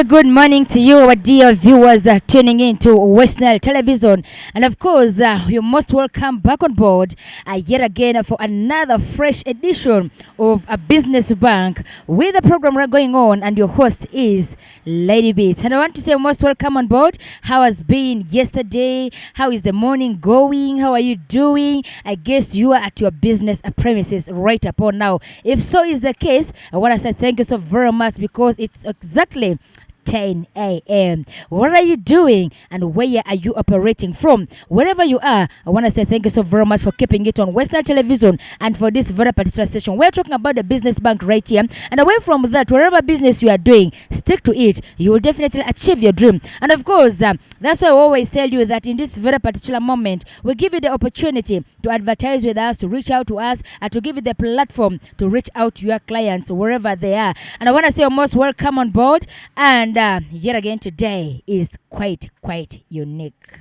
good morning to you, our dear viewers tuning in to West Nile Television. And of course, you're most welcome back on board yet again for another fresh edition of a Business Bank with the program going on. And your host is Lady Beats. And I want to say most welcome on board. How has been yesterday? How is the morning going? How are you doing? I guess you are at your business premises right upon now. If so is the case, I want to say thank you so very much because it's exactly 10 a.m. What are you doing and where are you operating from? Wherever you are, I want to say thank you so very much for keeping it on Western Television and for this very particular session. We're talking about the business bank right here. And away from that, whatever business you are doing, stick to it. You will definitely achieve your dream. And of course, that's why I always tell you that in this very particular moment, we give you the opportunity to advertise with us, to reach out to us, and to give you the platform to reach out to your clients wherever they are. And I want to say you're most welcome on board. And yet again, today is quite unique.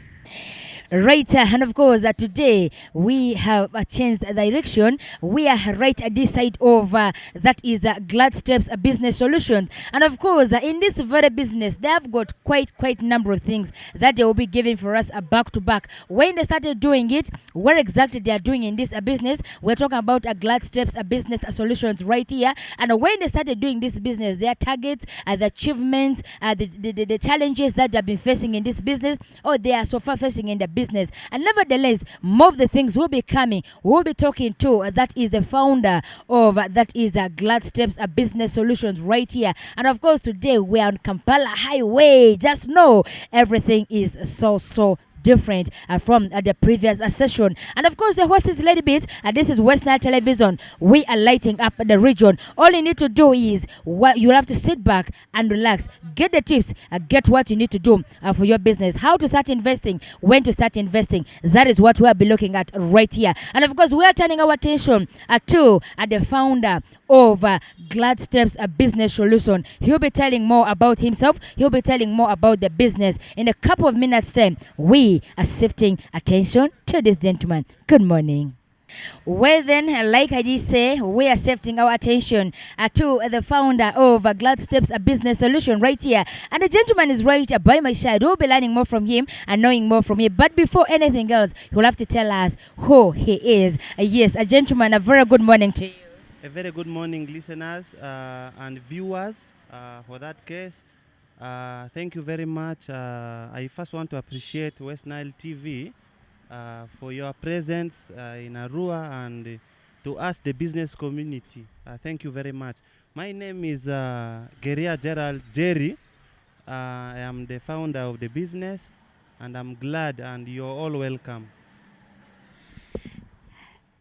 Right, and of course, today we have changed the direction. We are right at this side of that is Glad Steps Business Solutions, and of course, in this very business, they have got quite number of things that they will be giving for us back to back. When they started doing it, where exactly they are doing in this business, we're talking about Glad Steps Business Solutions right here. And when they started doing this business, their targets, the achievements, the challenges that they've been facing in this business, or they are so far facing in the business. And nevertheless, more of the things will be coming. We'll be talking to that is the founder of that is Glad Steps Business Solutions right here. And of course, today we are on Kampala Highway. Just know everything is so different from the previous session. And of course, the host is Lady Beats, and this is West Nile Television. We are lighting up the region. All you need to do is you'll have to sit back and relax, get the tips, get what you need to do for your business, how to start investing, when to start investing. That is what we'll be looking at right here. And of course, we are turning our attention to the founder of Glad Steps Business Solution. He'll be telling more about himself. He'll be telling more about the business. In a couple of minutes time, we are shifting attention to this gentleman. Good morning. Well then, like I did say, we are shifting our attention to the founder of Glad Steps Business Solution right here. And the gentleman is right by my side. We'll be learning more from him and knowing more from him. But before anything else, he'll have to tell us who he is. Yes, a gentleman, a very good morning to you. A very good morning, listeners and viewers. For that case, thank you very much. I first want to appreciate West Nile TV for your presence in Arua and to us, the business community. Thank you very much. My name is Geria Gerald Jerry. I am the founder of the business, and I'm glad, and you're all welcome.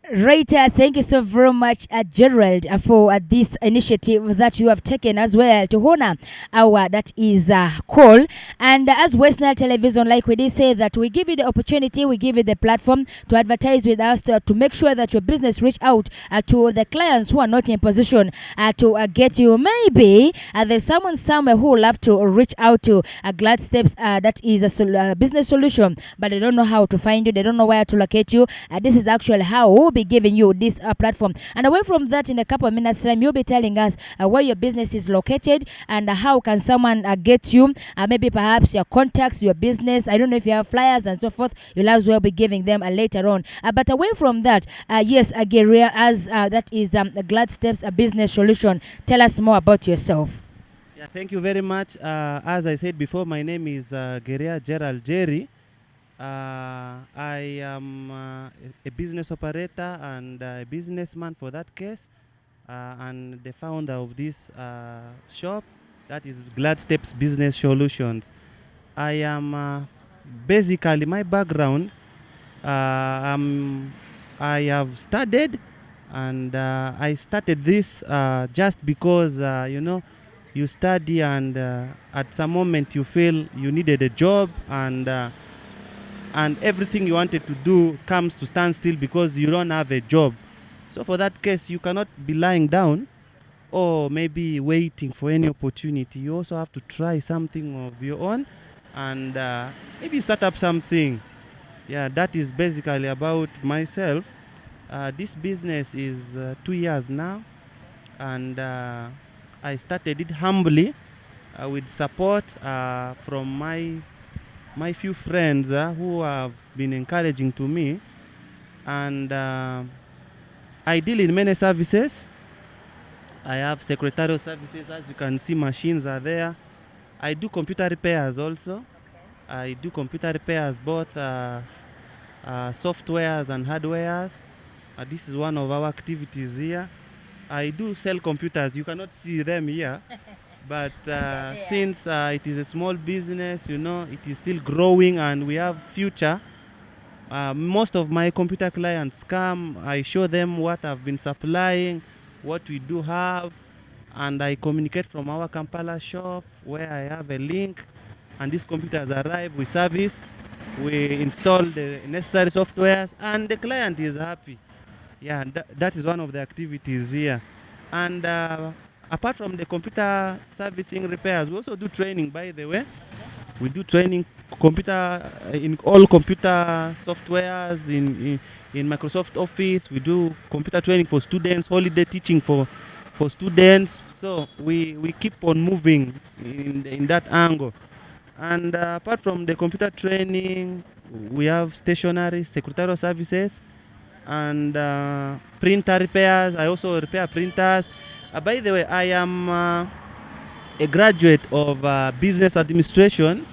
Right, thank you so very much, Gerald, for this initiative that you have taken as well to honor our that is call. And as West Nile Television, like we did say, that we give you the opportunity, we give you the platform to advertise with us to make sure that your business reach out to the clients who are not in position to get you. Maybe there's someone somewhere who will love to reach out to Glad Steps that is a business solution, but they don't know how to find you, they don't know where to locate you. This is actually how we'll be giving you this platform. And away from that, in a couple of minutes time, you'll be telling us where your business is located and how can someone get you, maybe perhaps your contacts, your business. I don't know if you have flyers and so forth. You'll as well be giving them later on. But away from that, yes, Geria, as that is Glad Steps Business Solution. Tell us more about yourself. Yeah, thank you very much. As I said before, my name is Geria Gerald Jerry. I am a business operator and a businessman for that case, and the founder of this shop, that is Glad Steps Business Solutions. I am basically, my background, I have studied, and I started this just because, you study and at some moment you feel you needed a job, and everything you wanted to do comes to stand still because you don't have a job. So for that case, you cannot be lying down or maybe waiting for any opportunity. You also have to try something of your own and maybe start up something. Yeah, that is basically about myself. This business is 2 years now, and I started it humbly with support from my few friends who have been encouraging to me, and I deal in many services. I have secretarial services, as you can see, machines are there. I do computer repairs also. I do computer repairs, both softwares and hardwares. This is one of our activities here. I do sell computers. You cannot see them here, but since it is a small business, you know, it is still growing and we have future. Most of my computer clients come, I show them what I've been supplying, what we do have, and I communicate from our Kampala shop where I have a link, and these computers arrive, we service, we install the necessary softwares, and the client is happy. Yeah, that is one of the activities here. And apart from the computer servicing repairs, we also do training, by the way. We do training in all computer softwares in Microsoft Office. We do computer training for students, holiday teaching for students. So we keep on moving in that angle. And apart from the computer training, we have stationery, secretarial services, and printer repairs. I also repair printers. By the way, I am a graduate of business administration,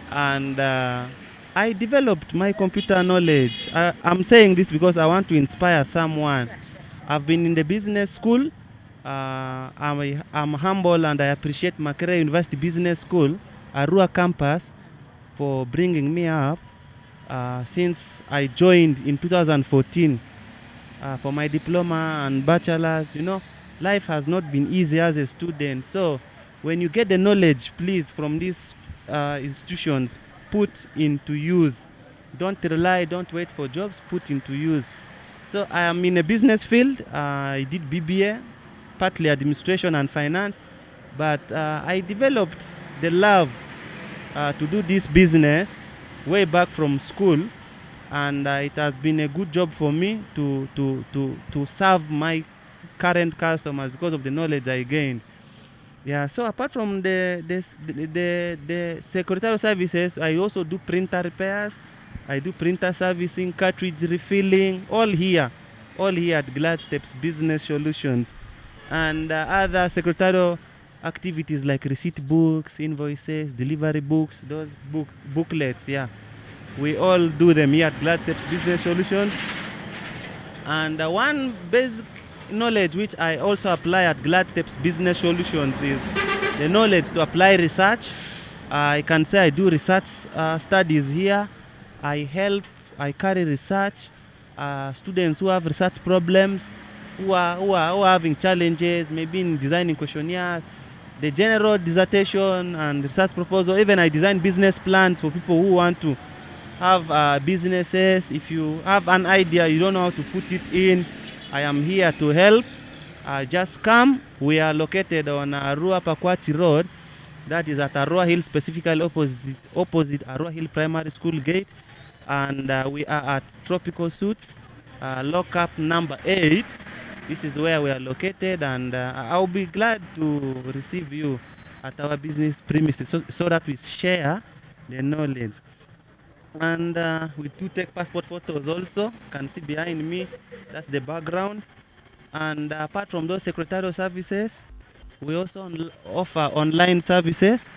and I developed my computer knowledge. I'm saying this because I want to inspire someone. I've been in the business school. I'm humble and I appreciate Makerere University Business School, Arua campus, for bringing me up since I joined in 2014 for my diploma and bachelor's. You know, life has not been easy as a student. So when you get the knowledge, please, from these institutions, put into use. Don't rely, don't wait for jobs, put into use. So I am in a business field. I did BBA, partly administration and finance, but I developed the love to do this business way back from school, and it has been a good job for me to serve my current customers because of the knowledge I gained. Yeah, so apart from the secretarial services, I also do printer repairs. I do printer servicing, cartridge refilling, all here at Glad Steps Business Solutions, and other secretarial activities like receipt books, invoices, delivery books, those booklets. Yeah, we all do them here at Glad Steps Business Solutions. And one basic knowledge which I also apply at Glad Steps Business Solutions is the knowledge to apply research. I can say I do research studies here. I carry research students who have research problems, who are having challenges, maybe in designing questionnaires, the general dissertation and research proposal. Even I design business plans for people who want to have businesses. If you have an idea, you don't know how to put it in, I am here to help. Just come. We are located on Arua Pakwati Road. That is at Arua Hill, specifically opposite Arua Hill Primary School gate. And we are at Tropical Suits, lockup number 8. This is where we are located, and I'll be glad to receive you at our business premises so that we share the knowledge. And we do take passport photos also. You can see behind me, that's the background. And apart from those secretarial services, we also offer online services,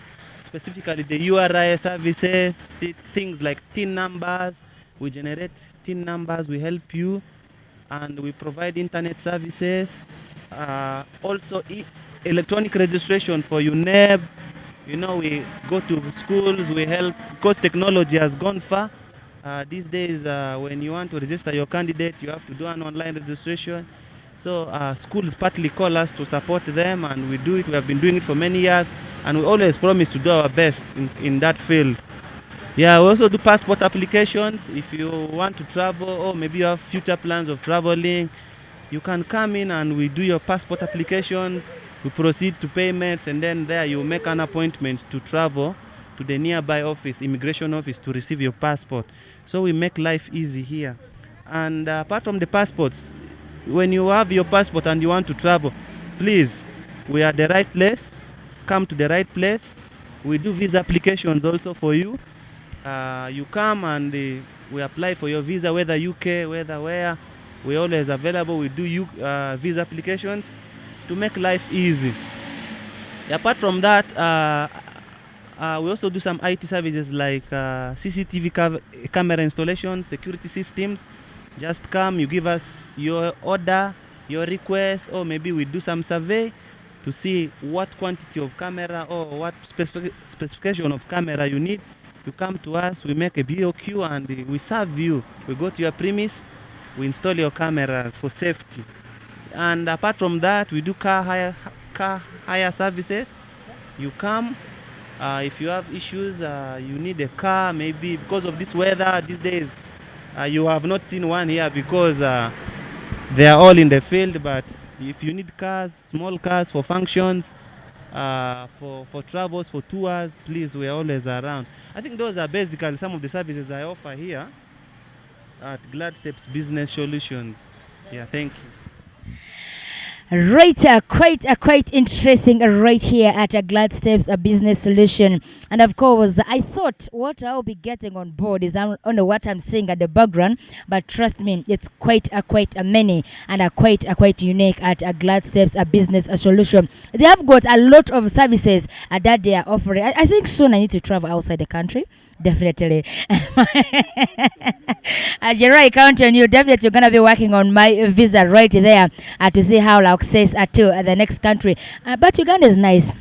specifically the URI services, things like TIN numbers. We generate TIN numbers, we help you, and we provide internet services. Also electronic registration for UNEB. You know, we go to schools, we help, because technology has gone far. These days, when you want to register your candidate, you have to do an online registration. So schools partly call us to support them, and we do it. We have been doing it for many years, and we always promise to do our best in that field. Yeah, we also do passport applications. If you want to travel, or maybe you have future plans of traveling, you can come in and we do your passport applications. We proceed to payments, and then there you make an appointment to travel to the nearby office, immigration office, to receive your passport. So we make life easy here. And apart from the passports, when you have your passport and you want to travel, please, we are the right place. come to the right place. We do visa applications also for you. You come and we apply for your visa, whether UK, whether where. We're always available. We do visa applications to make life easy. Apart from that, we also do some IT services like CCTV camera installation, security systems. Just come, you give us your order, your request, or maybe we do some survey to see what quantity of camera or what specification of camera you need. You come to us, we make a BOQ and we serve you. We go to your premise, we install your cameras for safety. And apart from that, we do car hire services. You come, if you have issues, you need a car, maybe because of this weather these days. You have not seen one here because they are all in the field, but if you need cars, small cars for functions, for travels, for tours, please, we are always around. I think those are basically some of the services I offer here at Glad Steps Business Solutions. Yeah, thank you. Right, quite interesting right here at a Glad Steps, a business solution. And of course, I thought what I'll be getting on board is I don't know what I'm seeing at the background, but trust me, it's quite a many and a quite unique at a Glad Steps, a business solution. They have got a lot of services that they are offering. I think soon I need to travel outside the country. Definitely. As you're right, count on you. Definitely going to be working on my visa right there to see how I'll access to the next country. But Uganda is nice.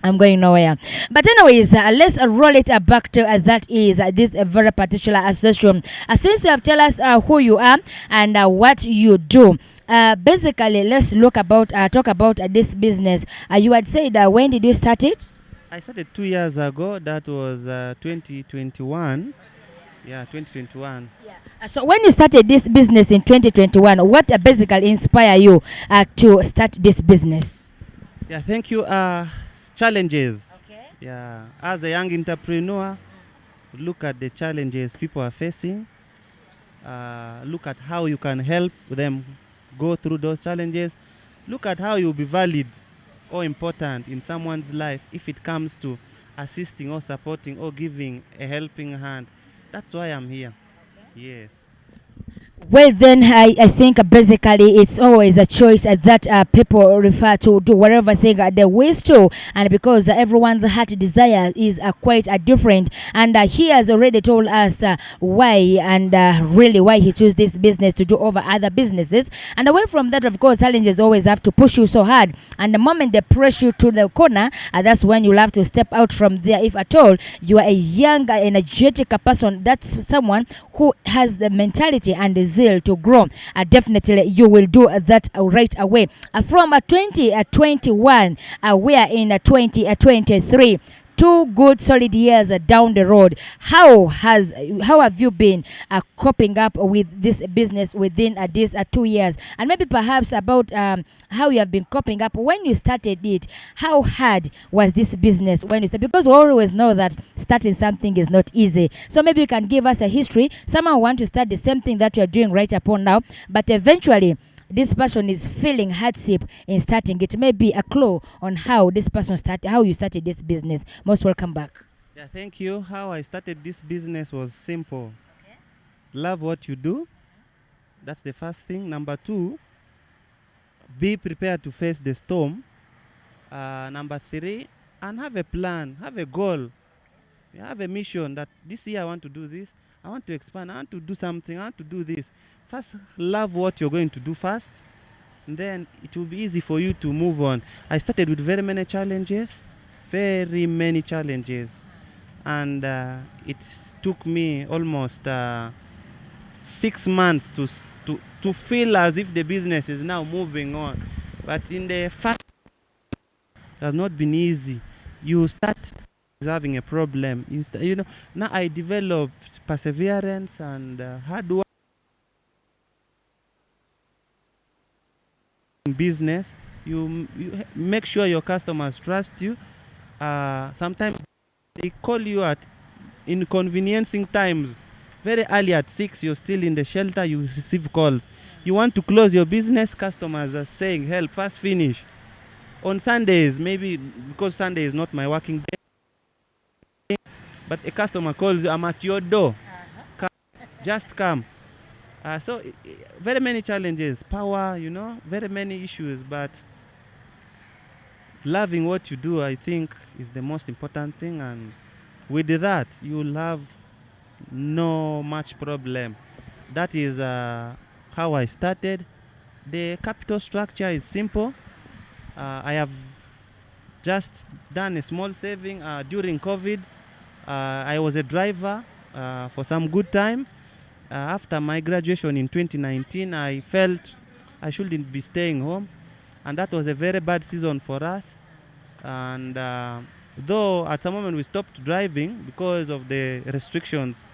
I'm going nowhere. But anyways, let's roll it back to that is this very particular session. Since you have tell us who you are and what you do, basically, let's talk about this business. You had said, when did you start it? I started 2 years ago. That was 2021. Yeah, 2021. Yeah. So when you started this business in 2021, what basically inspired you to start this business? Yeah, thank you. Challenges. Okay. Yeah, as a young entrepreneur, look at the challenges people are facing. Look at how you can help them go through those challenges. Look at how you'll be valid or important in someone's life if it comes to assisting or supporting or giving a helping hand. That's why I'm here. Okay. Yes. Well, then I think basically it's always a choice that people refer to do whatever thing they wish to, and because everyone's heart desire is quite different, and he has already told us why and really why he chose this business to do over other businesses. And away from that, of course, challenges always have to push you so hard, and the moment they press you to the corner, that's when you'll have to step out from there. If at all you are a young energetic person, that's someone who has the mentality and the zeal to grow, definitely you will do that right away. From 2021, we are in 2023. 2 good solid years down the road. How have you been coping up with this business within these 2 years? And maybe perhaps about how you have been coping up when you started it. How hard was this business when you started? Because we always know that starting something is not easy. So maybe you can give us a history. Someone want to start the same thing that you are doing right upon now, but eventually this person is feeling hardship in starting it. May be a clue on how this person started, how you started this business. Most welcome back. Yeah, thank you. How I started this business was simple. Okay. Love what you do. That's the first thing. Number 2, be prepared to face the storm. Number 3, and have a plan, have a goal. You have a mission that this year I want to do this. I want to expand. I want to do something. I want to do this. First, love what you're going to do first, and then it will be easy for you to move on. I started with very many challenges, and it took me almost 6 months to feel as if the business is now moving on. But in the first, it has not been easy. You start having a problem. Now I developed perseverance and hard work. In business, you make sure your customers trust you. Sometimes they call you at inconveniencing times. Very early at 6, you're still in the shelter, you receive calls. You want to close your business, customers are saying, help, fast finish. on Sundays, maybe because Sunday is not my working day, but a customer calls you, I'm at your door. Come, just come. So very many challenges, power, very many issues, but loving what you do, I think, is the most important thing. And with that, you'll have no much problem. That is how I started. The capital structure is simple. I have just done a small saving during COVID. I was a driver for some good time. After my graduation in 2019, I felt I shouldn't be staying home, and that was a very bad season for us. And though at the moment we stopped driving because of the restrictions,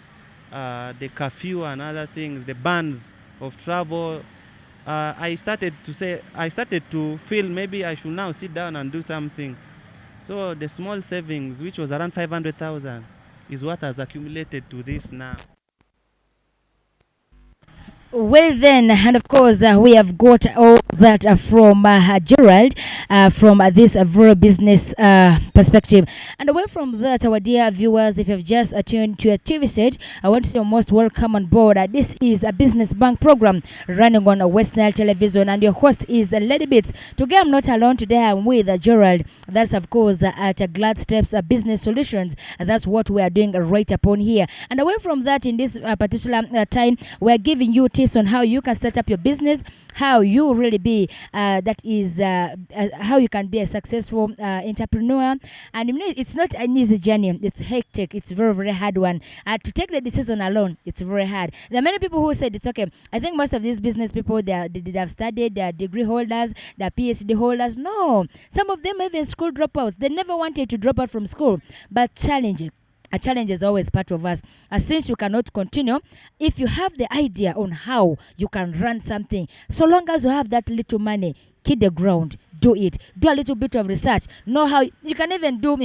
the curfew and other things, the bans of travel, I started to feel maybe I should now sit down and do something. So the small savings, which was around 500,000, is what has accumulated to this now. Well then, and of course, we have got all that from Gerald from this very business perspective. And away from that, our dear viewers, if you've just tuned to your TV set, I want to say you're most welcome on board. This is a business bank program running on a West Nile television, and your host is Lady Bits. Today, I'm not alone. Today, I'm with Gerald. That's of course at Glad Steps Business Solutions. That's what we are doing right upon here. And away from that, in this particular time, we are giving you tips on how you can start up your business, how you really be how you can be a successful entrepreneur. And it's not an easy journey. It's hectic. It's very, very hard one. To take the decision alone, it's very hard. There are many people who said it's okay. I think most of these business people, they have studied, they are degree holders, they are PhD holders. No, some of them are even school dropouts. They never wanted to drop out from school, but challenging. A challenge is always part of us. Since you cannot continue, if you have the idea on how you can run something, so long as you have that little money, kid the ground, do it. Do a little bit of research. Know how you can even do,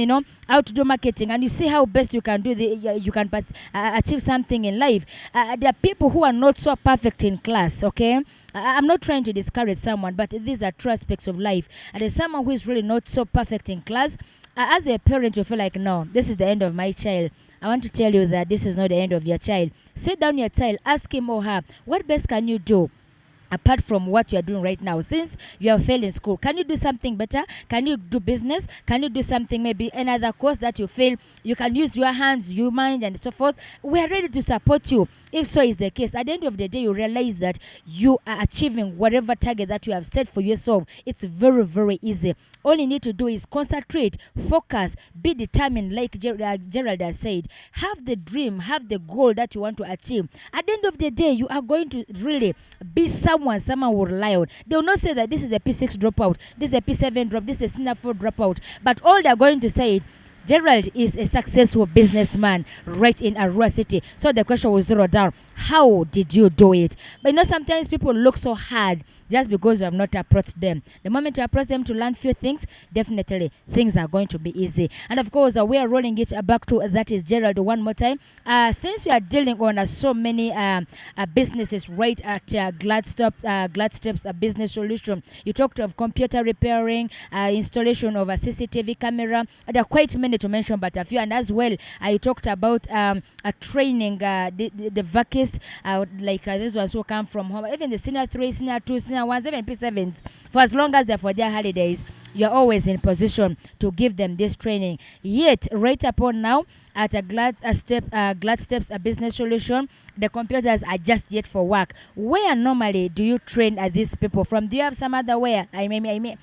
how to do marketing, and you see how best you can do you can achieve something in life. There are people who are not so perfect in class. Okay, I'm not trying to discourage someone, but these are true aspects of life. And there's someone who is really not so perfect in class. As a parent, you feel like, no, this is the end of my child. I want to tell you that this is not the end of your child. Sit down your child, ask him or her, what best can you do? Apart from what you are doing right now, since you have failed in school, can you do something better? Can you do business? Can you do something, maybe another course that you fail? You can use your hands, your mind, and so forth. We are ready to support you. If so is the case, at the end of the day, you realize that you are achieving whatever target that you have set for yourself. It's very, very easy. All you need to do is concentrate, focus, be determined, like Gerald has said. Have the dream, have the goal that you want to achieve. At the end of the day, you are going to really be someone will rely on. They will not say that this is a P6 dropout, this is a P7 drop, this is a Senior 4 dropout. But all they are going to say, Gerald is a successful businessman right in Arua City. So the question will zero down. How did you do it? But sometimes people look so hard just because you have not approached them. The moment you approach them to learn few things, definitely things are going to be easy. And of course, we are rolling it back to that is Gerald one more time. Since we are dealing on so many businesses right at Glad Steps Business Solution, you talked of computer repairing, installation of a CCTV camera. There are quite many to mention, but a few. And as well, I talked about a training the vacancies, like these ones who come from home, even the Senior 3, Senior 2, Senior 1s, even P7s, for as long as they're for their holidays, you're always in position to give them this training. Yet, right upon now, at a Glad Steps a Business Solution, the computers are just yet for work. Where normally do you train these people from? Do you have some other where? I mean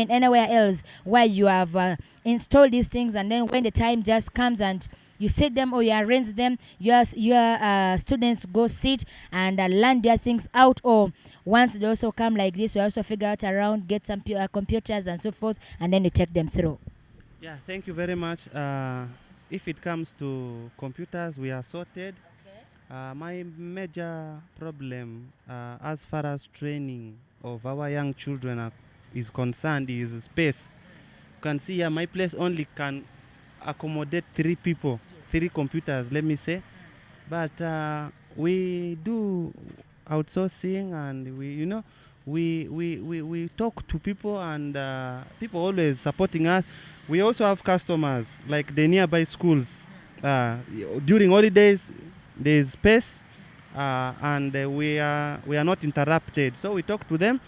anywhere else where you have installed these things, and then when the time just comes and you set them or you arrange them, your students go sit and learn their things out, or once they also come like this, you also figure out around, get some computers and so forth, and then you take them through. Yeah, thank you very much. If it comes to computers, we are sorted. Okay. My major problem as far as training of our young children is concerned is space. You can see here, my place only can accommodate 3 people, yes. 3 computers, let me say. But we do outsourcing, and we talk to people, and people always supporting us. We also have customers like the nearby schools. During holidays, there is space, and we are not interrupted. So we talk to them.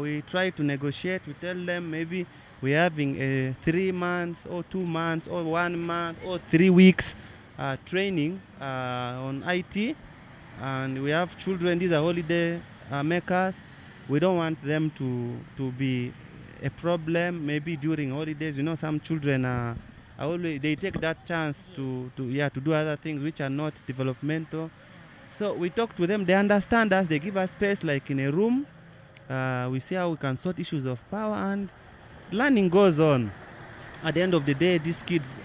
We try to negotiate. We tell them maybe we're having a 3 months or 2 months or 1 month or 3 weeks training on IT, and we have children. These are holiday makers. We don't want them to be a problem. Maybe during holidays, some children are always, they take that chance to do other things which are not developmental. So we talk to them. They understand us. They give us space, like in a room. We see how we can sort issues of power, and learning goes on. At the end of the day, these kids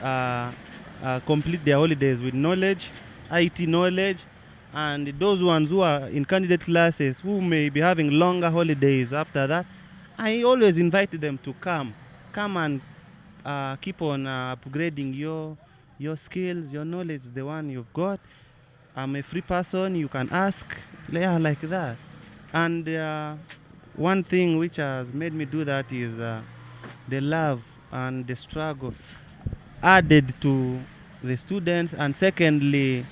complete their holidays with knowledge, IT knowledge, and those ones who are in candidate classes who may be having longer holidays after that, I always invite them to come and keep on upgrading your skills, your knowledge, the one you've got. I'm a free person, you can ask, like that. And one thing which has made me do that is the love and the struggle added to the students. And secondly,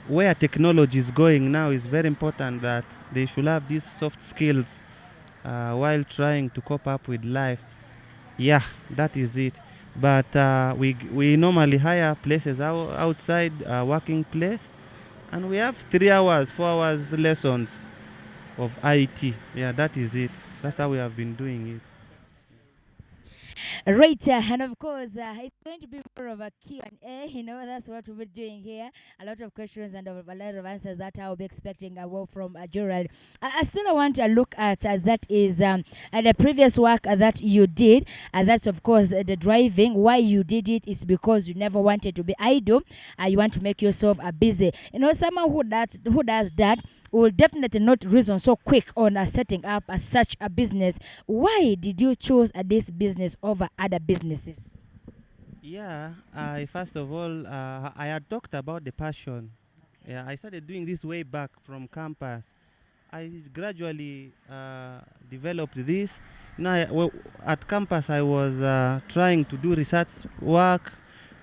where technology is going now is very important that they should have these soft skills while trying to cope up with life. Yeah, that is it. But we normally hire places outside working place, and we have 3 hours, 4 hours lessons of IT. Yeah, that is it. That's how we have been doing it. Right, and of course, it's going to be more of a Q&A. That's what we'll be doing here. A lot of questions and a lot of answers that I'll be expecting from Gerald. I still want to look at that is the previous work that you did. That's, of course, the driving. Why you did it is because you never wanted to be idle. You want to make yourself busy. Someone who does that will definitely not reason so quick on setting up such a business. Why did you choose this business over other businesses? Yeah, first of all, I had talked about the passion. Yeah, I started doing this way back from campus. I gradually developed this. At campus, I was trying to do research work,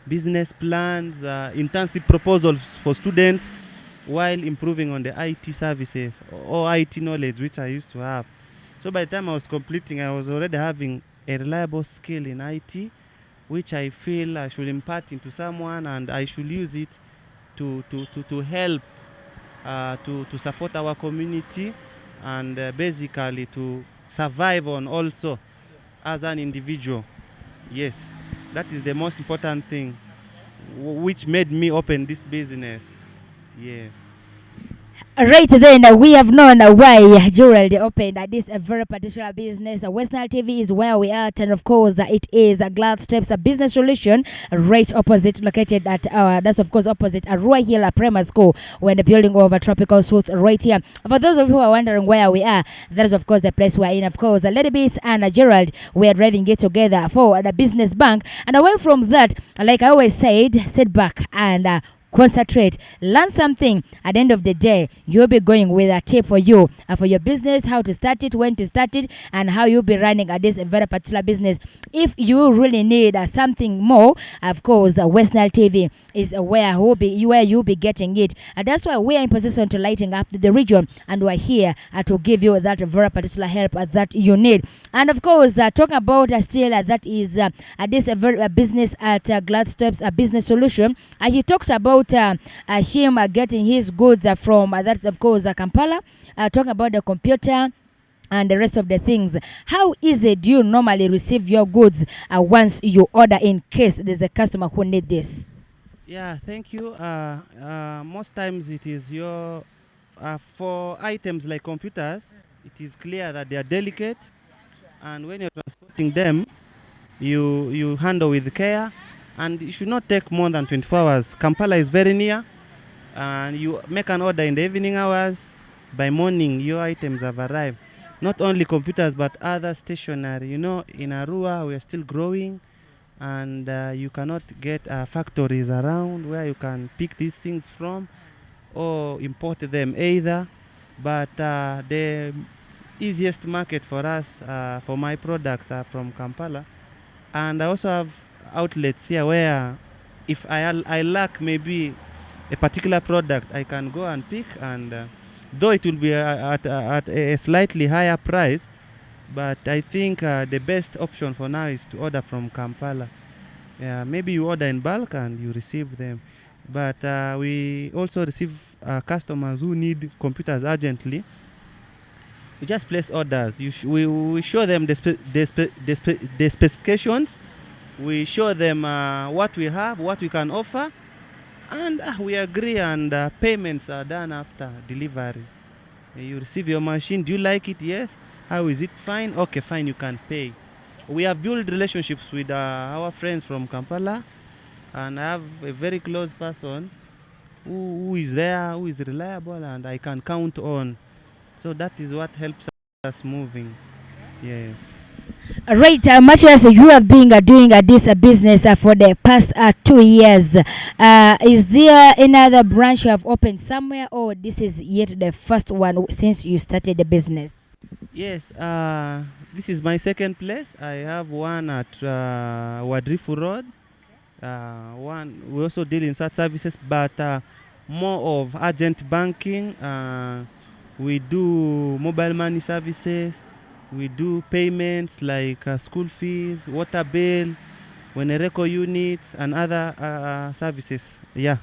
business plans, intensive proposals for students, while improving on the IT services or IT knowledge which I used to have. So by the time I was completing, I was already having a reliable skill in IT, which I feel I should impart into someone, and I should use it to help, to support our community, and basically to survive on also as an individual. Yes, that is the most important thing, which made me open this business. Yes. Right then, we have known why Gerald opened this very particular business. Western TV is where we are, and of course, it is Glad Steps, a business solution, right opposite, located at that's of course opposite Arua Hill Primary School, when the building of Tropical Suites right here. For those of you who are wondering where we are, that is of course the place we're in. Of course, Lady Beats and Gerald, we are driving it together for the business bank. And away from that, like I always said, sit back and concentrate, learn something. At the end of the day, you'll be going with a tip for you for your business, how to start it, when to start it, and how you'll be running this very particular business. If you really need something more, of course, Western TV is where you'll be getting it. And that's why we are in position to lighting up the region, and we're here to give you that very particular help that you need. And of course, talking about still that is this very business at Glad Steps, a business solution. He talked about him getting his goods from that's of course Kampala, talking about the computer and the rest of the things. How easy do you normally receive your goods once you order, in case there's a customer who need this? Yeah, thank you. Most times it is your for items like computers, it is clear that they are delicate, and when you're transporting them, you handle with care, and it should not take more than 24 hours. Kampala is very near, and you make an order in the evening hours. By morning, your items have arrived. Not only computers, but other stationery. In Arua, we are still growing, and you cannot get factories around where you can pick these things from or import them either. But easiest market for us for my products are from Kampala, and I also have outlets here where if I lack maybe a particular product, I can go and pick, and though it will be at a slightly higher price, but I think the best option for now is to order from Kampala. Yeah, maybe you order in bulk and you receive them. But we also receive customers who need computers urgently. We just place orders. We show them the specifications. We show them what we have, what we can offer, and we agree, and payments are done after delivery. You receive your machine. Do you like it? Yes. How is it? Fine. Okay, fine. You can pay. We have built relationships with our friends from Kampala, and I have a very close person who is there, who is reliable, and I can count on. So that is what helps us moving. Yes. Right, much as you have been doing this business for the past 2 years, is there another branch you have opened somewhere, or this is yet the first one since you started the business? Yes, this is my second place. I have one at Wadrifu Road. One we also deal in such services, but more of urgent banking. We do mobile money services. We do payments like school fees, water bill, Wenereko units, and other services. Yeah.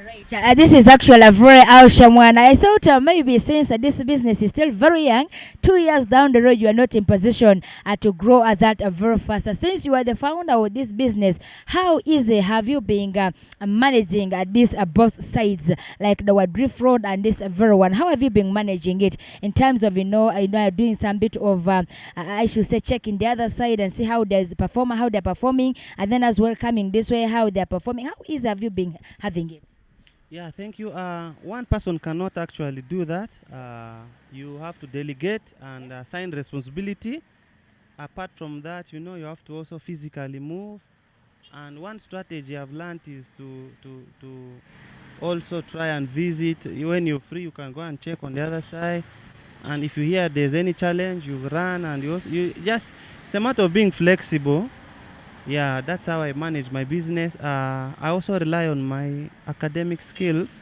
Right. This is actually a very awesome one. I thought maybe since this business is still very young, 2 years down the road, you are not in position to grow at that very fast. Since you are the founder of this business, how easy have you been managing this both sides, like the Wadrift Road and this very one? How have you been managing it in terms of doing some bit of I should say checking the other side and see how there's performer, how they're performing, and then as well coming this way how they're performing? How easy have you been having it? Yeah, thank you. One person cannot actually do that. You have to delegate and assign responsibility. Apart from that, you have to also physically move. And one strategy I've learned is to also try and visit. When you're free, you can go and check on the other side. And if you hear there's any challenge, you run, and it's a matter of being flexible. Yeah, that's how I manage my business. I also rely on my academic skills.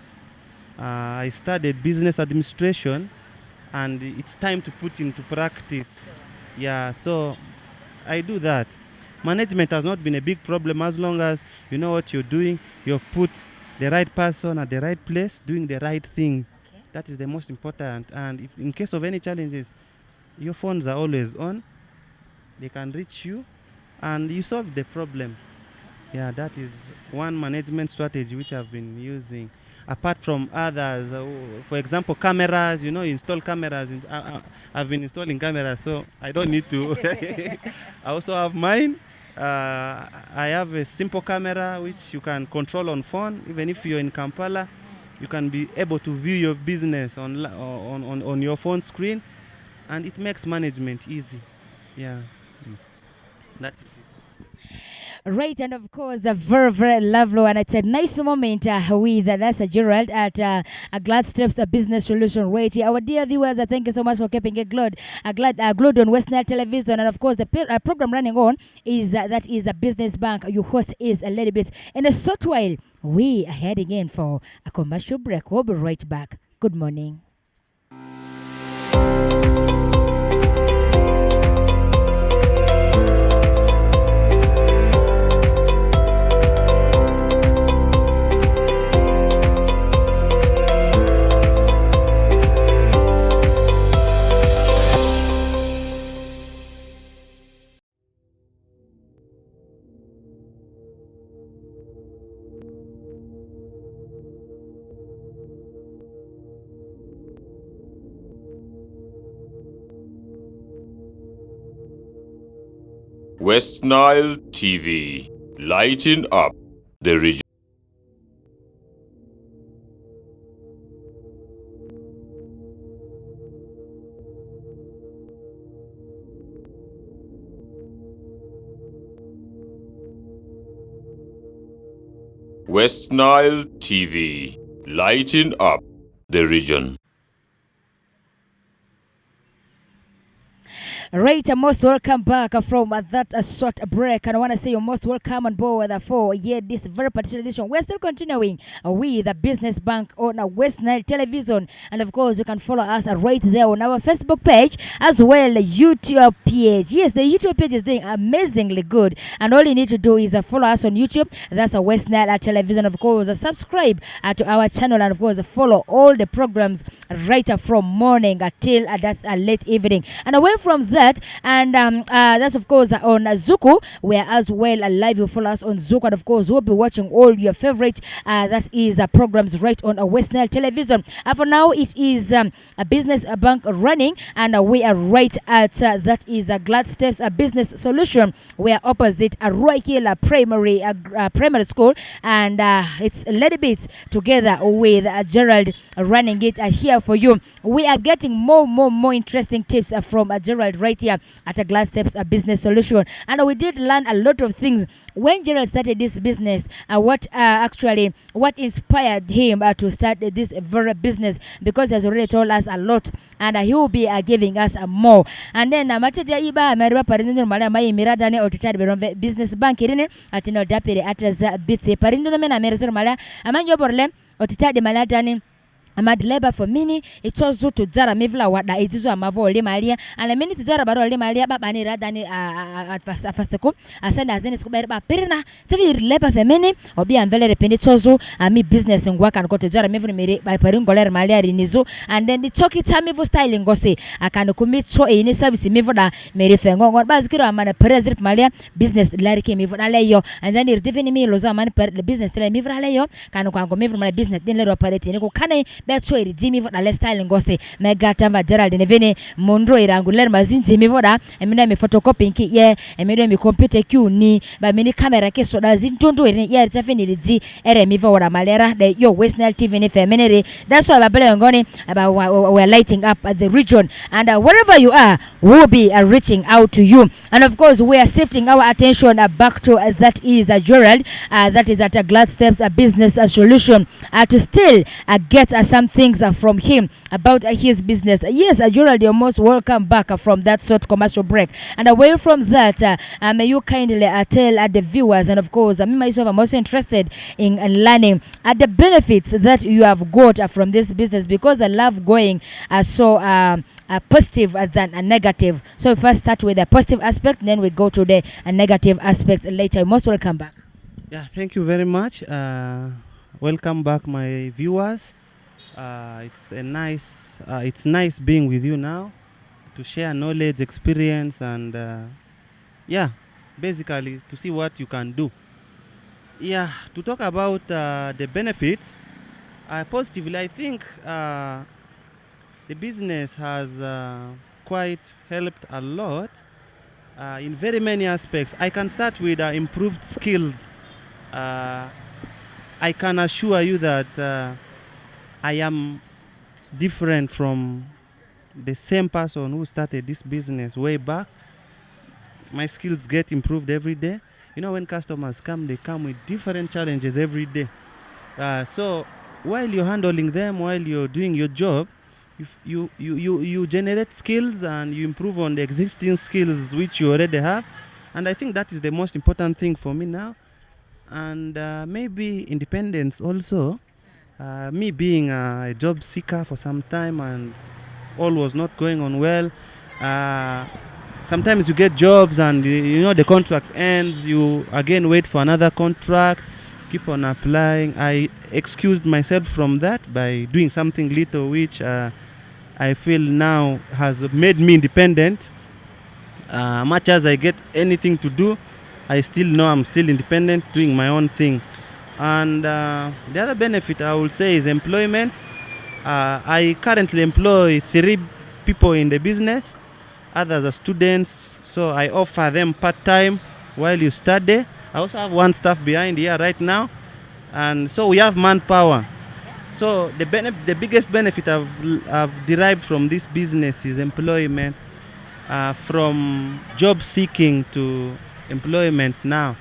I studied business administration, and it's time to put into practice. Yeah, so I do that. Management has not been a big problem as long as you know what you're doing. You've put the right person at the right place, doing the right thing. Okay. That is the most important. And if in case of any challenges, your phones are always on. They can reach you, and you solve the problem. Yeah, that is one management strategy which I've been using. Apart from others, for example, cameras, you install cameras. I've been installing cameras, so I don't need to. I also have mine. I have a simple camera which you can control on phone. Even if you're in Kampala, you can be able to view your business on your phone screen, and it makes management easy. Yeah. That is it. Right, and of course, a very, very lovely one. It's a nice moment with that's Gerald at a Glad Steps a Business Solution right here. Our dear viewers, thank you so much for keeping it glued on West Nile Television. And of course, the program running on is that is a business bank. Your host is a little bit. In a short while, we are heading in for a commercial break. We'll be right back. Good morning. West Nile TV, lighting up the region. West Nile TV, lighting up the region. Right, most welcome back from that short break, and I want to say you're most welcome on board for this very particular edition. We're still continuing with the Business Bank on West Nile Television, and of course you can follow us right there on our Facebook page as well YouTube page. Yes, the YouTube page is doing amazingly good, and all you need to do is follow us on YouTube. That's a West Nile Television. Of course, subscribe to our channel, and of course follow all the programs right from morning till that's late evening. And away from that, and that's of course on Zuku, where as well live. You follow us on Zuku, and of course we'll be watching all your favorite that is programs right on West Nile Television. For now, it is a Business Bank running, and we are right at that is a Glad Steps Business Solution. We are opposite a Roy Hill primary school, and it's Lady Beats together with Gerald running it here for you. We are getting more interesting tips from Gerald right here at a Glad Steps Business Solution, and we did learn a lot of things when Gerald started this business. What inspired him to start this very business, because he has already told us a lot, and he will be giving us more. And then mataja iba mariba parindo mala mai mirada ne otichad beron Business Bank irine atino dapere ataza bitse parindo mena merezo mala amanyo borle otitade malata ni amad labor for mini itozo to jara mivla wada itizo amavo le malia and mini to jara baro le malia baba ni rada ni afaseko asana azeni skuba ba perna tavi labor for mini obi anvele repeni tozo ami business ngwa kan ko to jara mivla mere ba paringo le malia rinizo, and then the choki chamivo styling ngose akano kumitso ini service mivoda mere fengo ngon bazikiro amana president malia business larike mivoda leyo, and then ir divini mi lozo amana business le mivra leyo kan ko mivra malia business din le operate ni ko kane betso iri jimi voda le style ngose mega tamba Gerald nevene mondro irangu le mazinji mi voda emina mi photocopy nki ye emina mi computer q ni ba mini camera ke soda zintondo iri ye chafeni liji ere mi voda malera de yo West Nile TV ni feminine. That's why babele ngoni about we're lighting up the region, and wherever you are we'll be reaching out to you. And of course we are shifting our attention back to that is Gerald, that is at a Glad Steps Business Solution, to still get some things from him about his business. Yes, Gerald, you're most welcome back from that short commercial break. And away from that, may you kindly tell the viewers, and of course, me myself, I'm also interested in learning the benefits that you have got from this business, because I love going so positive than a negative. So first start with the positive aspect, then we go to the negative aspects later. You're most welcome back. Yeah, thank you very much. Welcome back, my viewers. It's nice being with you now to share knowledge, experience, and basically to see what you can do. Yeah, to talk about the benefits, positively, I think the business has quite helped a lot in very many aspects. I can start with improved skills. I can assure you that I am different from the same person who started this business way back. My skills get improved every day. You know, when customers come, they come with different challenges every day. So while you're handling them, while you're doing your job, you generate skills and you improve on the existing skills which you already have. And I think that is the most important thing for me now. And maybe independence also. Me being a job seeker for some time and all was not going on well. Sometimes you get jobs and the contract ends, you again wait for another contract, keep on applying. I excused myself from that by doing something little which I feel now has made me independent. Much as I get anything to do, I still know I'm still independent, doing my own thing. And the other benefit I would say is employment. I currently employ 3 people in the business. Others are students, so I offer them part-time while you study. I also have 1 staff behind here right now, and so we have manpower. So the biggest benefit I've derived from this business is employment, from job seeking to employment now.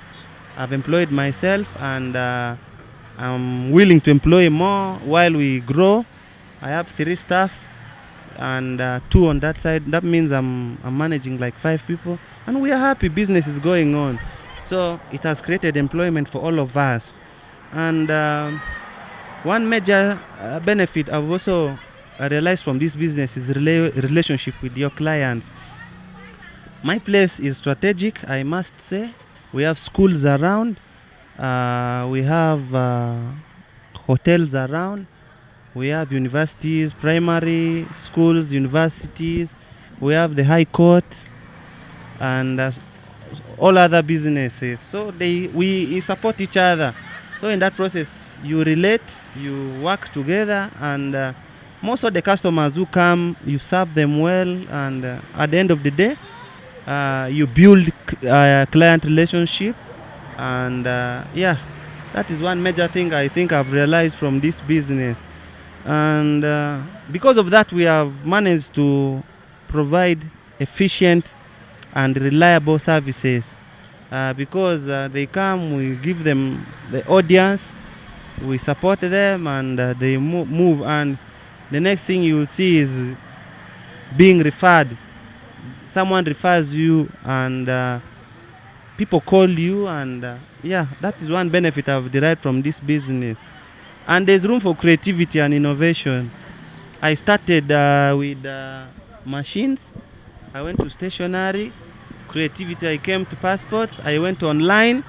I've employed myself, and I'm willing to employ more while we grow. I have 3 staff. and 2 on that side. That means I'm managing like 5 people, and we are happy. Business is going on, so it has created employment for all of us. And one major benefit I've also realized from this business is relationship with your clients. My place is strategic, I must say. We have schools around, we have hotels around, we have universities, primary schools, universities, we have the High Court, and all other businesses. So we support each other. So in that process, you relate, you work together, and most of the customers who come, you serve them well, and at the end of the day, you build client relationship. And yeah, that is one major thing I think I've realized from this business. And because of that, we have managed to provide efficient and reliable services. Because they come, we give them the audience, we support them, and they move. And the next thing you will see is being referred. Someone refers you, and people call you, and yeah, that is one benefit I've derived from this business. And there's room for creativity and innovation. I started with machines. I went to stationery. Creativity, I came to passports. I went online,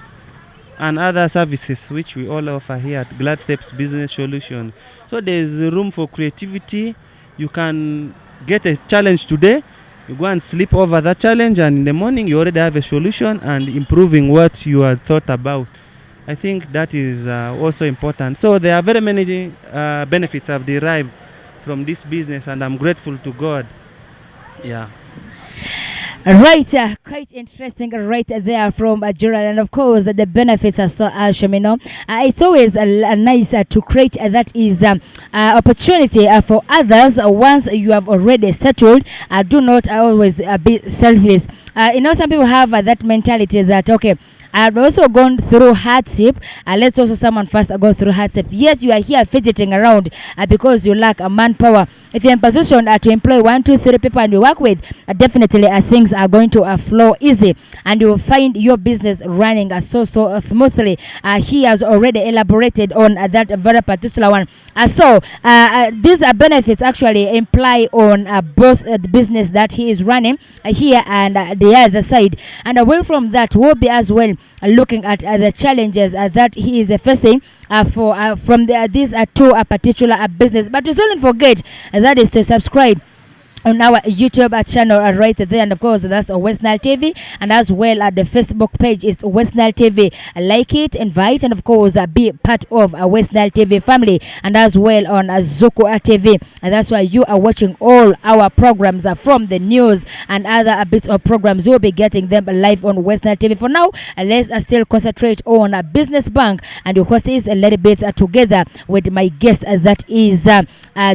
and other services which we all offer here at Glad Steps Business Solutions. So there's room for creativity. You can get a challenge today, you go and sleep over that challenge, and in the morning you already have a solution and improving what you had thought about. I think that is also important. So there are very many benefits I've derived from this business, and I'm grateful to God. Yeah. Right, quite interesting right there from Gerald, and of course the benefits are so awesome, you know. It's always nice to create that is opportunity for others once you have already settled. Do not always be selfish. You know, some people have that mentality that, okay, I've also gone through hardship. Let's also someone first go through hardship. Yes, you are here fidgeting around because you lack manpower. If you're in position to employ 1, 2, 3 people and you work with, definitely things are going to flow easy, and you will find your business running so smoothly. He has already elaborated on that very particular one. So these benefits actually imply on both the business that he is running here and the other side. And away from that, we'll be as well looking at the challenges that he is facing from these two particular business. But you shouldn't forget that is to subscribe on our YouTube channel right there, and of course that's West Nile TV, and as well at the Facebook page is West Nile TV. Like it, invite, and of course be part of a West Nile TV family, and as well on Zuku TV, and that's why you are watching all our programs from the news and other bits of programs. You'll be getting them live on West Nile TV. For now, let's still concentrate on a business bank, and of course is a little bit together with my guest that is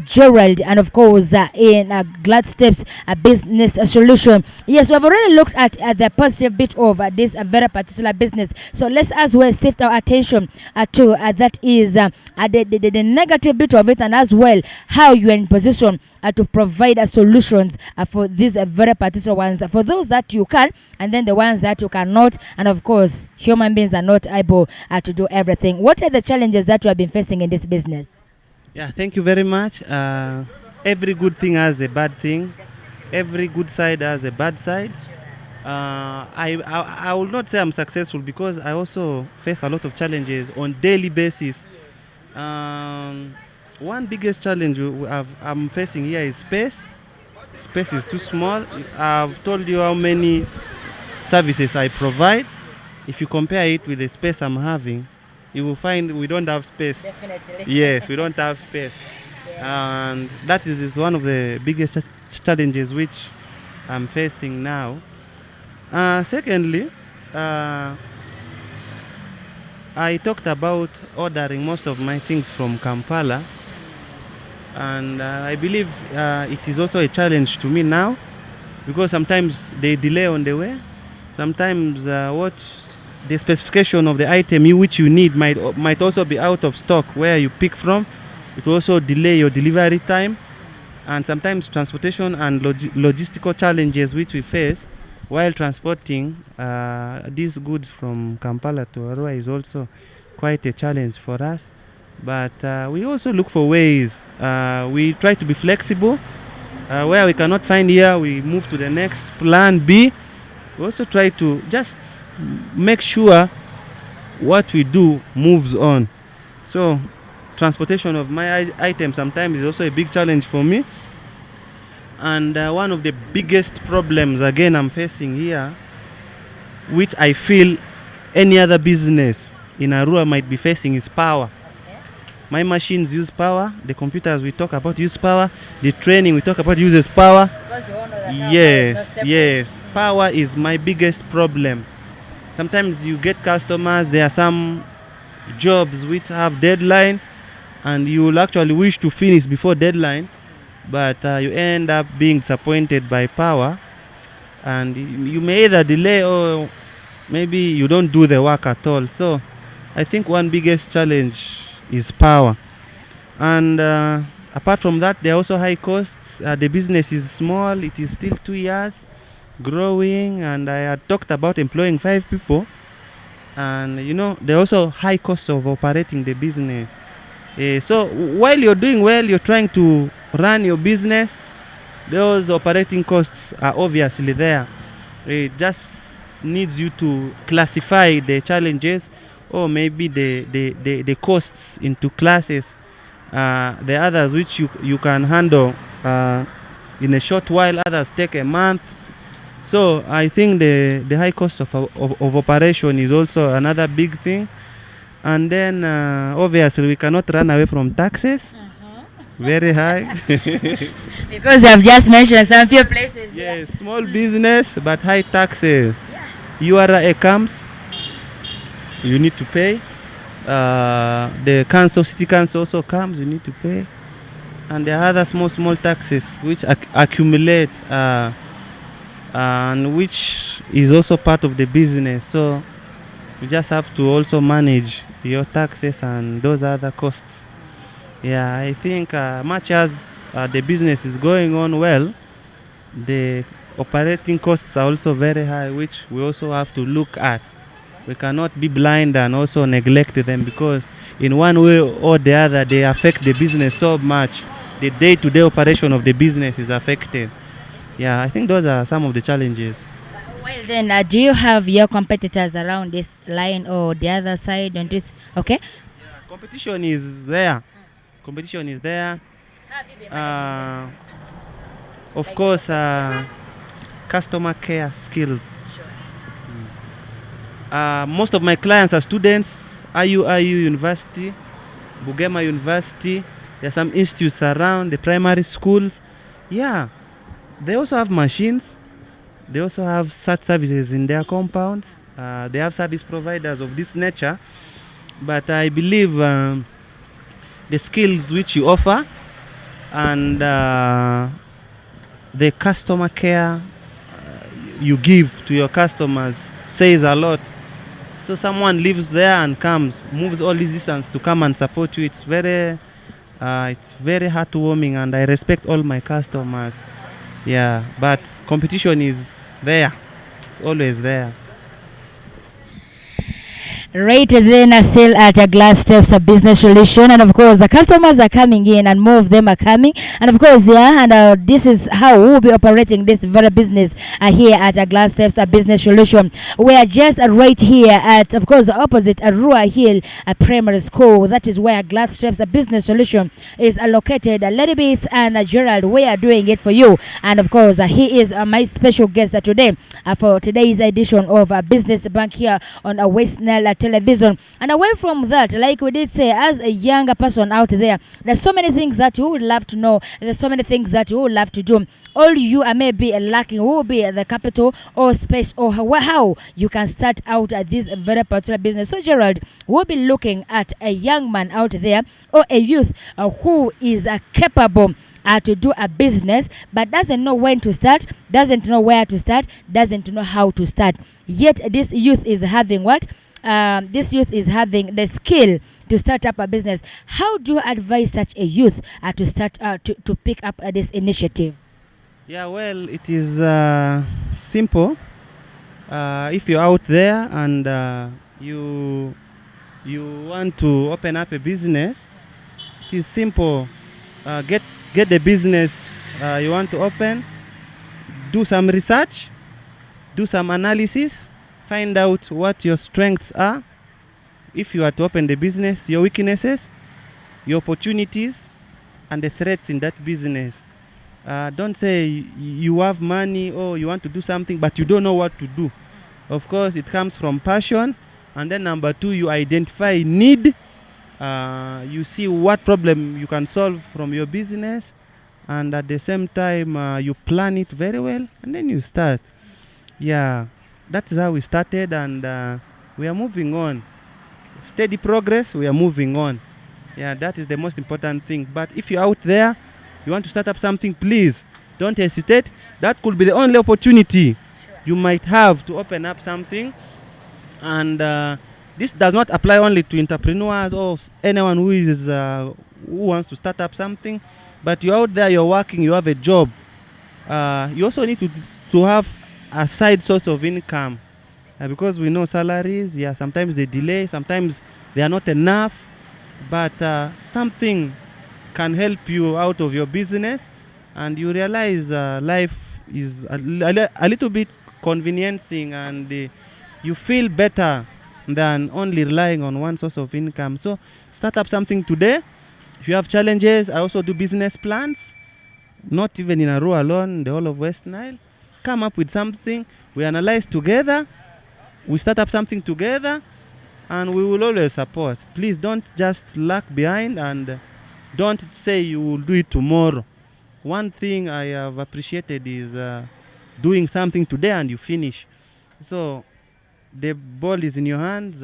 Gerald, and of course in Glad Steps Business Solution. Yes, we have already looked at the positive bit of this very particular business. So let's as well shift our attention to that is the negative bit of it, and as well how you are in position to provide solutions for these very particular ones, for those that you can, and then the ones that you cannot. And of course, human beings are not able to do everything. What are the challenges that you have been facing in this business? Yeah, thank you very much. Every good thing has a bad thing. Every good side has a bad side. I will not say I'm successful, because I also face a lot of challenges on daily basis. One biggest challenge I'm facing here is space. Space is too small. I've told you how many services I provide. If you compare it with the space I'm having, you will find we don't have space. Definitely. Yes, we don't have space. And that is one of the biggest challenges which I'm facing now. Secondly, I talked about ordering most of my things from Kampala, and I believe it is also a challenge to me now, because sometimes they delay on the way. Sometimes what the specification of the item which you need might also be out of stock where you pick from. It will also delay your delivery time. and sometimes transportation and logistical challenges which we face while transporting these goods from Kampala to Arua is also quite a challenge for us. But we also look for ways. We try to be flexible. Where we cannot find here, we move to the next plan B. We also try to just make sure what we do moves on. So transportation of my items sometimes is also a big challenge for me. And one of the biggest problems again I'm facing here, which I feel any other business in Arua might be facing, is power. My machines use power, the computers we talk about use power, the training we talk about uses power. Yes, power is my biggest problem. Sometimes you get customers, there are some jobs which have deadline and you will actually wish to finish before deadline, but you end up being disappointed by power, and you may either delay or maybe you don't do the work at all. So I think one biggest challenge is power. And apart from that, there are also high costs. The business is small, it is still 2 years growing, and I had talked about employing 5 people. And there are also high costs of operating the business. So while you're doing well, you're trying to run your business, those operating costs are obviously there. It just needs you to classify the challenges, or maybe the costs into classes. The others which you can handle in a short while, others take a month. So I think the high cost of operation is also another big thing. And then obviously we cannot run away from taxes. Very high. Because you have just mentioned some few places. Yes, small business but high taxes. URA comes, you need to pay. The city council also comes, you need to pay. And there are other small taxes which accumulate, and which is also part of the business. So you just have to also manage your taxes and those other costs. Yeah, I think much as the business is going on well, the operating costs are also very high, which we also have to look at. We cannot be blind and also neglect them, because in one way or the other they affect the business so much. The day-to-day operation of the business is affected. Yeah, I think those are some of the challenges. Well then, do you have your competitors around this line or the other side? Don't you okay? Yeah, competition is there. Competition is there. Of course, customer care skills. Most of my clients are students, IU University, Bugema University. There are some institutes around the primary schools. Yeah, they also have machines. They also have such services in their compounds. They have service providers of this nature. But I believe the skills which you offer and the customer care you give to your customers says a lot. So someone lives there and moves all this distance to come and support you. It's very heartwarming, and I respect all my customers. Yeah, but competition is there. It's always there. Right then, still at a Glass Steps a business solution, and of course the customers are coming in and more of them are coming, and of course this is how we will be operating this very business here at a Glass Steps a business solution. We are just right here at, of course, the opposite Arua Hill Primary School. That is where Glass Steps a business solution is located. Lady Beats and Gerald, we are doing it for you, and of course he is my special guest today for today's edition of Business Bank here on West Nile Television. And away from that, like we did say, as a younger person out there, there's so many things that you would love to know. There's so many things that you would love to do. All you may be lacking will be the capital or space or how you can start out this very particular business. So Gerald, we'll be looking at a young man out there or a youth who is capable to do a business, but doesn't know when to start, doesn't know where to start, doesn't know how to start. Yet this youth is having what? this youth is having the skill to start up a business. How do you advise such a youth to start to pick up this initiative? Yeah, well, it is simple. If you're out there and you want to open up a business, it is simple. Get the business you want to open, do some research, do some analysis, find out what your strengths are. If you are to open the business, your weaknesses, your opportunities, and the threats in that business. Don't say you have money or you want to do something but you don't know what to do. Of course, it comes from passion. And then number two, you identify need. You see what problem you can solve from your business. And at the same time, you plan it very well. And then you start. Yeah, that's how we started. And we are moving on. Steady progress, we are moving on. Yeah, that is the most important thing. But if you're out there, you want to start up something, please don't hesitate. That could be the only opportunity you might have to open up something. And this does not apply only to entrepreneurs or anyone who is who wants to start up something. But you're out there, you're working, you have a job. You also need to have a side source of income. Because we know salaries, yeah, sometimes they delay, sometimes they are not enough. But something can help you out of your business, and you realize life is a little bit conveniencing, and you feel better than only relying on one source of income. So start up something today. If you have challenges, I also do business plans, not even in Arua alone, the whole of West Nile. Come up with something, we analyze together, we start up something together, and we will always support. Please don't just lag behind and don't say you will do it tomorrow. One thing I have appreciated is doing something today and you finish. So the ball is in your hands.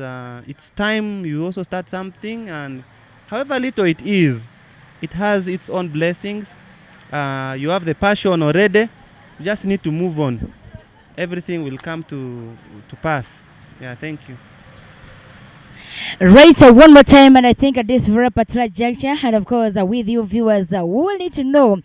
It's time you also start something, and however little it is, it has its own blessings. You have the passion already. You just need to move on. Everything will come to pass. Yeah, thank you. Right, so one more time, and I think at this very particular juncture, and of course, with you viewers, we will need to know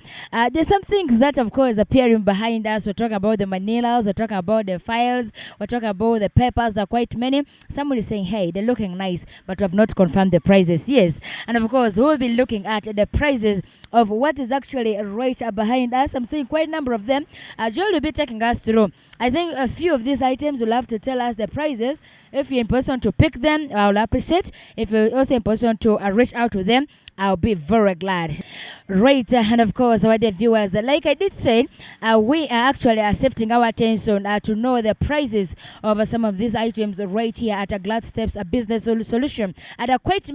there's some things that, of course, appearing behind us. We're talking about the manilas, we're talking about the files, we're talking about the papers. There are quite many. Somebody is saying, hey, they're looking nice, but we have not confirmed the prices. Yes, and of course, we'll be looking at the prices of what is actually right behind us. I'm seeing quite a number of them. Joel will be taking us through. I think a few of these items will have to tell us the prices. If you're in position to pick them, I'll appreciate. If you're also in position to reach out to them, I'll be very glad. Right, and of course, our dear viewers, like I did say, we are actually shifting our attention to know the prices of some of these items right here at a Glad Steps, a business solution. And there are quite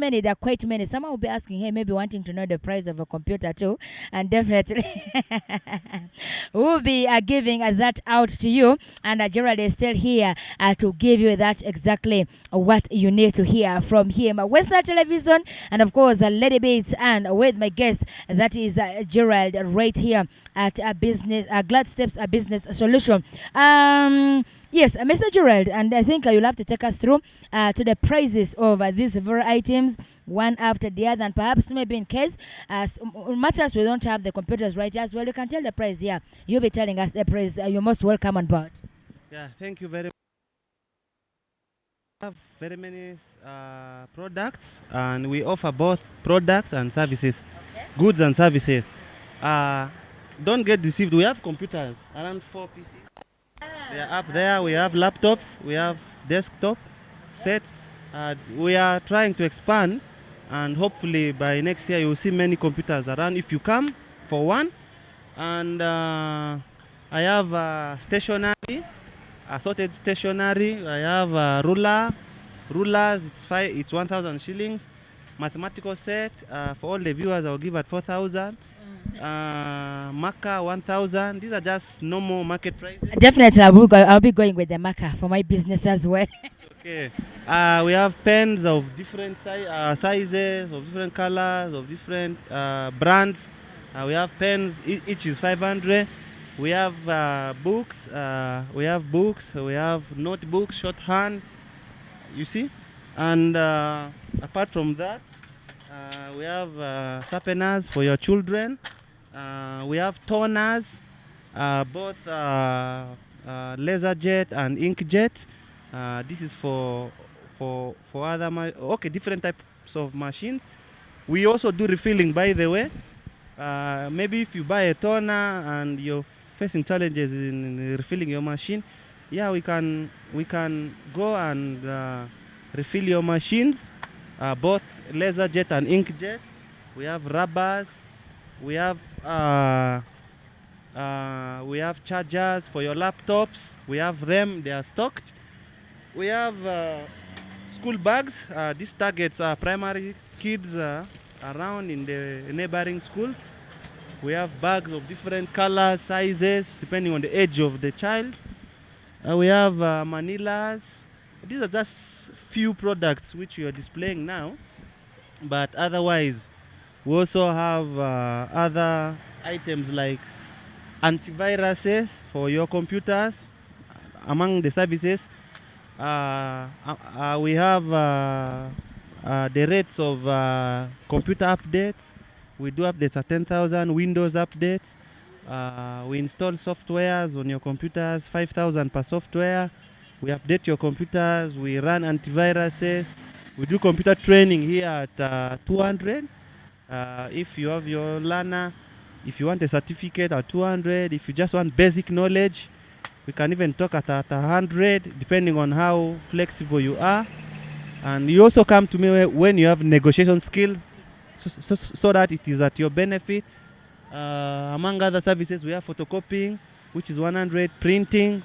many. Someone will be asking, hey, maybe wanting to know the price of a computer too. And definitely, we'll be giving that out to you. And Gerald is still here to give you that exactly what you need to hear from him. Western Television, and of course, Lady Bates, and with my guest, that is Gerald, right here at a business, Glad Steps, a business solution. Yes, Mr. Gerald, and I think you'll have to take us through to the prices of these very items, one after the other, and perhaps maybe in case, much as we don't have the computers right as well, you can tell the price here. You'll be telling us the price. You're most welcome on board. Yeah, thank you very much. We have very many products, and we offer both products and services, goods and services. Don't get deceived. We have computers, around 4 pieces. They are up there. We have laptops. We have desktop sets. We are trying to expand, and hopefully by next year you will see many computers around if you come for one. And I have stationery. Assorted stationery. I have a rulers. It's 1,000 shillings. Mathematical set for all the viewers, I'll give at 4,000. Marker 1,000. These are just normal market prices. Definitely, I'll be going with the marker for my business as well. Okay. We have pens of different sizes, of different colors, of different brands. We have pens. Each is 500. We have books. We have notebooks, shorthand. you see. And apart from that, we have sharpeners for your children. We have toners, both laser jet and inkjet. This is for other different types of machines. We also do refilling, by the way. Maybe if you buy a toner and you're facing challenges in refilling your machine, yeah, we can go and refill your machines, both laser jet and inkjet. We have rubbers. We have chargers for your laptops. We have them. They are stocked. We have school bags. This targets primary kids around in the neighboring schools. We have bags of different colors, sizes, depending on the age of the child. We have manillas. These are just few products which we are displaying now. But otherwise, we also have other items like antiviruses for your computers. Among the services, we have the rates of computer updates. We do updates at 10,000, Windows updates. We install softwares on your computers, 5,000 per software. We update your computers. We run antiviruses. We do computer training here at 200. If you have your learner, if you want a certificate at 200, if you just want basic knowledge, we can even talk at 100, depending on how flexible you are. And you also come to me when you have negotiation skills, so that it is at your benefit. Among other services, we have photocopying, which is 100, printing,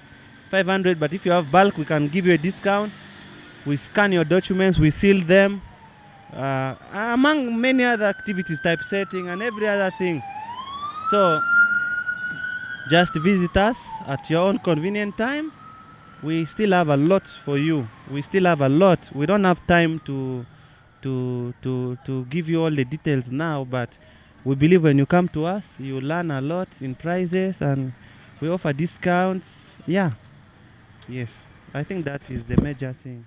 500. But if you have bulk, we can give you a discount. We scan your documents, we seal them. Among many other activities, typesetting and every other thing. So just visit us at your own convenient time. We still have a lot for you. We still have a lot. We don't have time to give you all the details now, but we believe when you come to us, you learn a lot in prices, and we offer discounts. Yeah. Yes. I think that is the major thing.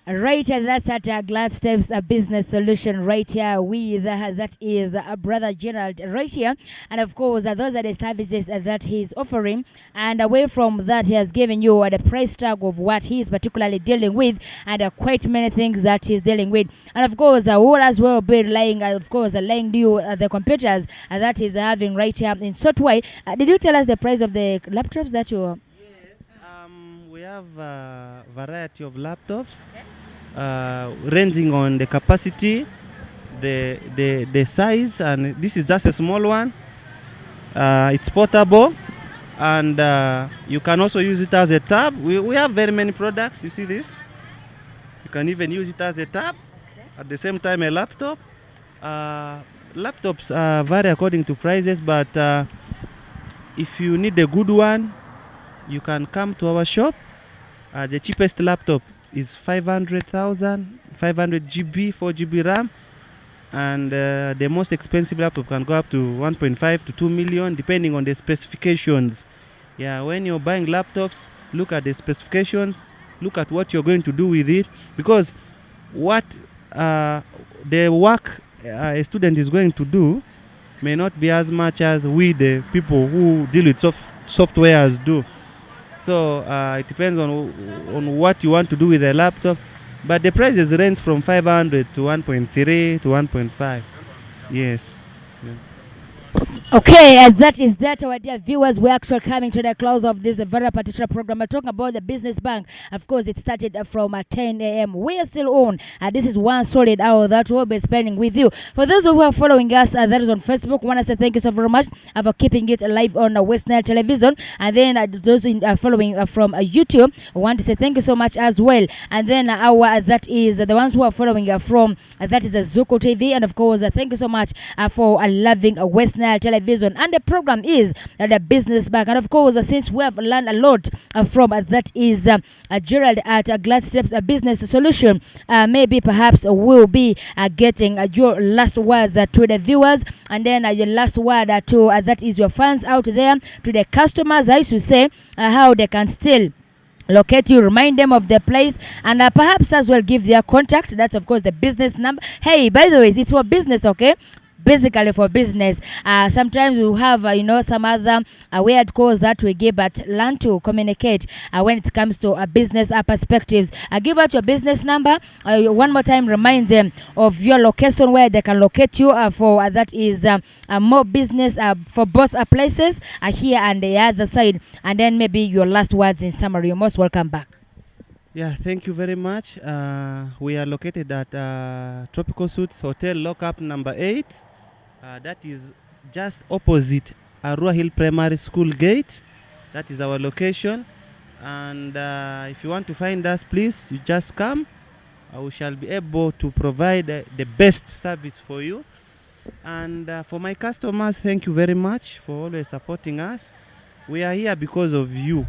Right, and that's at Glad Steps Business Solution right here with that is Brother Gerald right here. And of course, those are the services that he's offering. And away from that, he has given you the price tag of what he's particularly dealing with, and quite many things that he's dealing with. And of course, we'll as well be laying you the computers that he's having right here in Sotway. Did you tell us the price of the laptops that you... We have a variety of laptops, ranging on the capacity, the size, and this is just a small one. It's portable, and you can also use it as a tab. We have very many products. You see this? You can even use it as a tab, at the same time a laptop. Laptops vary according to prices, but if you need a good one, you can come to our shop. The cheapest laptop is 500,000, 500 GB, 4 GB RAM. And the most expensive laptop can go up to 1.5 to 2 million, depending on the specifications. Yeah, when you're buying laptops, look at the specifications, look at what you're going to do with it. Because what the work a student is going to do may not be as much as we, the people who deal with softwares, do. So it depends on what you want to do with a laptop. But the prices range from 500 to 1.3 to 1.5. Yes. Yeah. Okay, that is that, our dear viewers. We're actually coming to the close of this very particular program. We're talking about the business bank. Of course, it started from 10 a.m. We are still on. This is one solid hour that we'll be spending with you. For those who are following us, that is on Facebook, I want to say thank you so very much for keeping it live on West Nile Television. And then those following from YouTube, I want to say thank you so much as well. And then that is the ones who are following from that is Zuko TV. And of course, thank you so much for loving West Nile Television. And the program is the business bank. And of course, since we have learned a lot from that is Gerald at Glad Steps Business Solution, maybe perhaps we'll be getting your last words to the viewers, and then your last word to that is your fans out there, to the customers, I should say, how they can still locate you, remind them of the place, and perhaps as well give their contact. That's of course the business number. Hey, by the way, it's for business, okay? Basically for business. Sometimes we have some other weird calls that we give, but learn to communicate when it comes to business perspectives. Give out your business number one more time, remind them of your location where they can locate you for that is more business for both places here and the other side, and then maybe your last words in summary. You're most welcome back. Yeah, thank you very much. We are located at Tropical Suites Hotel Lockup number 8. That is just opposite Arua Hill Primary School gate. That is our location. And if you want to find us, please, you just come. We shall be able to provide the best service for you. And for my customers, thank you very much for always supporting us. We are here because of you.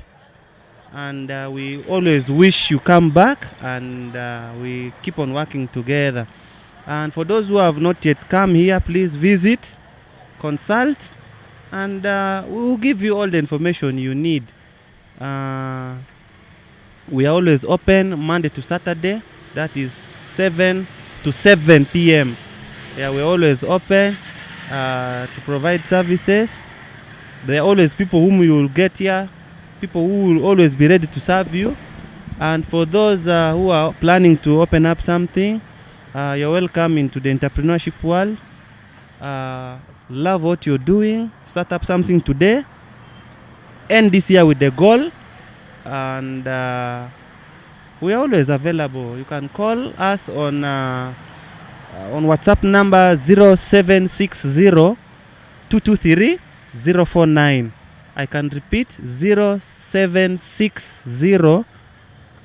And we always wish you come back, and we keep on working together. And for those who have not yet come here, please visit, consult, and we will give you all the information you need. We are always open Monday to Saturday. That is 7 to 7 p.m. Yeah, we're always open to provide services. There are always people whom you will get here, people who will always be ready to serve you. And for those who are planning to open up something, you're welcome into the entrepreneurship world. Love what you're doing. Start up something today. End this year with the goal. And we are always available. You can call us on WhatsApp number 0760 223 049. I can repeat 0760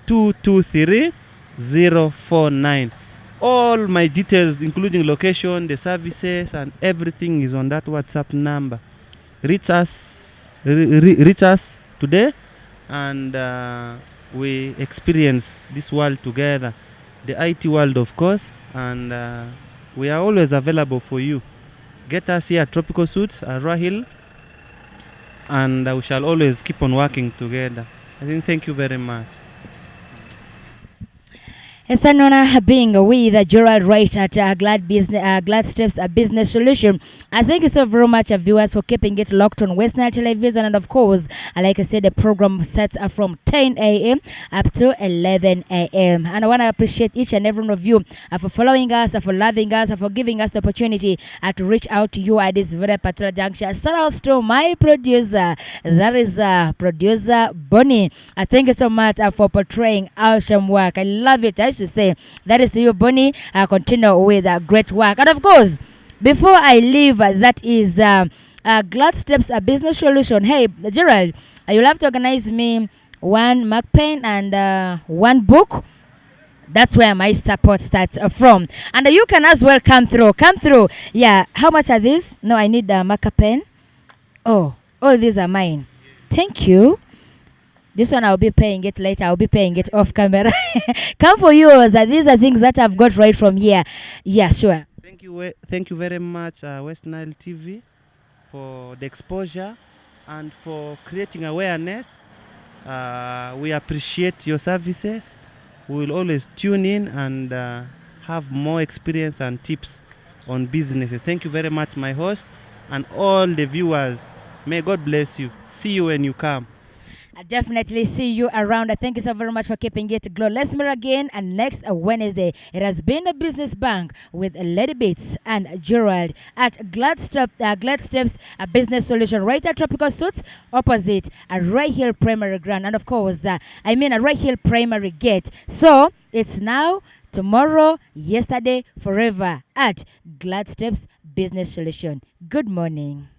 223 049. All my details, including location, the services, and everything is on that WhatsApp number. Reach us today, and we experience this world together, the IT world, of course, and we are always available for you. Get us here at Tropical Suites, Arua Hill, and we shall always keep on working together. Thank you very much. Sanona being with Gerald Wright at Glad Steps Business Solution. I thank you so very much, viewers, for keeping it locked on West Nile Television. And of course, like I said, the program starts from 10 a.m. up to 11 a.m. And I want to appreciate each and every one of you for following us, for loving us, for giving us the opportunity to reach out to you at this very particular juncture. Shout out to my producer, that is producer Bonnie. I thank you so much for portraying awesome work. I love it. I should say that is to you, Bonnie. Continue with great work. And of course, before I leave, that is Glad Steps Business Solution. Hey, Gerald, you'll have to organize me one Mac pen and one book. That's where my support starts from. And you can as well come through. Yeah, how much are these? No, I need a marker pen. Oh, these are mine. Thank you. This one I'll be paying it later. I'll be paying it off camera. Come for yours. These are things that I've got right from here. Yeah, sure. Thank you very much, West Nile TV, for the exposure and for creating awareness. We appreciate your services. We will always tune in and have more experience and tips on businesses. Thank you very much, my host, and all the viewers. May God bless you. See you when you come. I definitely see you around. Thank you so very much for keeping it glow. Let's meet again and next Wednesday. It has been a business bank with Lady Beats and Gerald at Glad Steps Business Solution, right at Tropical Suites, opposite Arua Hill Primary Ground, and of course, Arua Hill Primary Gate. So it's now, tomorrow, yesterday, forever at Glad Steps Business Solution. Good morning.